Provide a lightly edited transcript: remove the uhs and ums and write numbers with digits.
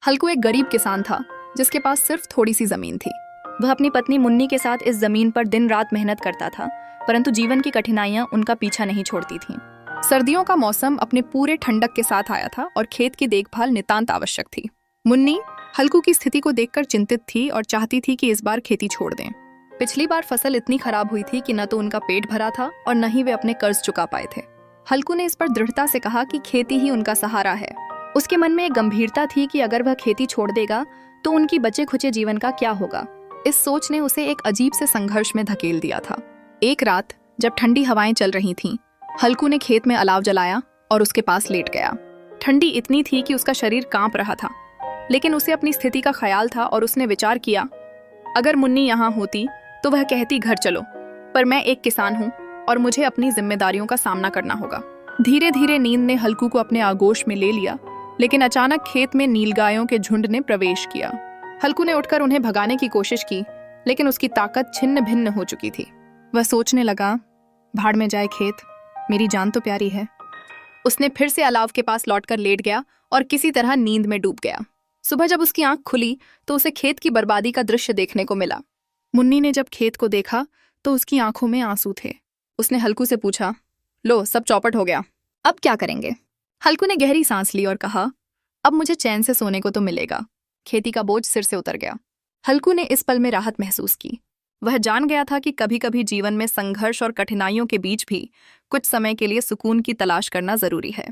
हल्कू एक गरीब किसान था जिसके पास सिर्फ थोड़ी सी जमीन थी। वह अपनी पत्नी मुन्नी के साथ इस जमीन पर दिन रात मेहनत करता था, परंतु जीवन की कठिनाइयां उनका पीछा नहीं छोड़ती थीं। सर्दियों का मौसम अपने पूरे ठंडक के साथ आया था और खेत की देखभाल नितांत आवश्यक थी। मुन्नी हल्कू की स्थिति को देखकर चिंतित थी और चाहती थी कि इस बार खेती छोड़ दें। पिछली बार फसल इतनी खराब हुई थी कि न तो उनका पेट भरा था और न ही वे अपने कर्ज चुका पाए थे। हल्कू ने इस पर दृढ़ता से कहा कि खेती ही उनका सहारा है। उसके मन में एक गंभीरता थी कि अगर वह खेती छोड़ देगा तो उनकी बचे खुचे जीवन का क्या होगा। इस सोच ने उसे एक अजीब से संघर्ष में धकेल दिया था। एक रात जब ठंडी हवाएं चल रही थीं, हल्कू ने खेत में अलाव जलाया और उसके पास लेट गया। ठंडी इतनी थी कि उसका शरीर कांप रहा था, लेकिन उसे अपनी स्थिति का ख्याल था और उसने विचार किया, अगर मुन्नी यहाँ होती तो वह कहती घर चलो, पर मैं एक किसान हूँ और मुझे अपनी जिम्मेदारियों का सामना करना होगा। धीरे धीरे नींद ने हल्कू को अपने आगोश में ले लिया, लेकिन अचानक खेत में नीलगायों के झुंड ने प्रवेश किया। हल्कू ने उठकर उन्हें भगाने की कोशिश की, लेकिन उसकी ताकत छिन्न भिन्न हो चुकी थी। वह सोचने लगा, भाड़ में जाए खेत, मेरी जान तो प्यारी है। उसने फिर से अलाव के पास लौटकर लेट गया और किसी तरह नींद में डूब गया। सुबह जब उसकी आंख खुली तो उसे खेत की बर्बादी का दृश्य देखने को मिला। मुन्नी ने जब खेत को देखा तो उसकी आंखों में आंसू थे। उसने हल्कू से पूछा, लो सब चौपट हो गया, अब क्या करेंगे? हल्कू ने गहरी सांस ली और कहा, अब मुझे चैन से सोने को तो मिलेगा। खेती का बोझ सिर से उतर गया। हल्कू ने इस पल में राहत महसूस की। वह जान गया था कि कभी कभी जीवन में संघर्ष और कठिनाइयों के बीच भी कुछ समय के लिए सुकून की तलाश करना जरूरी है।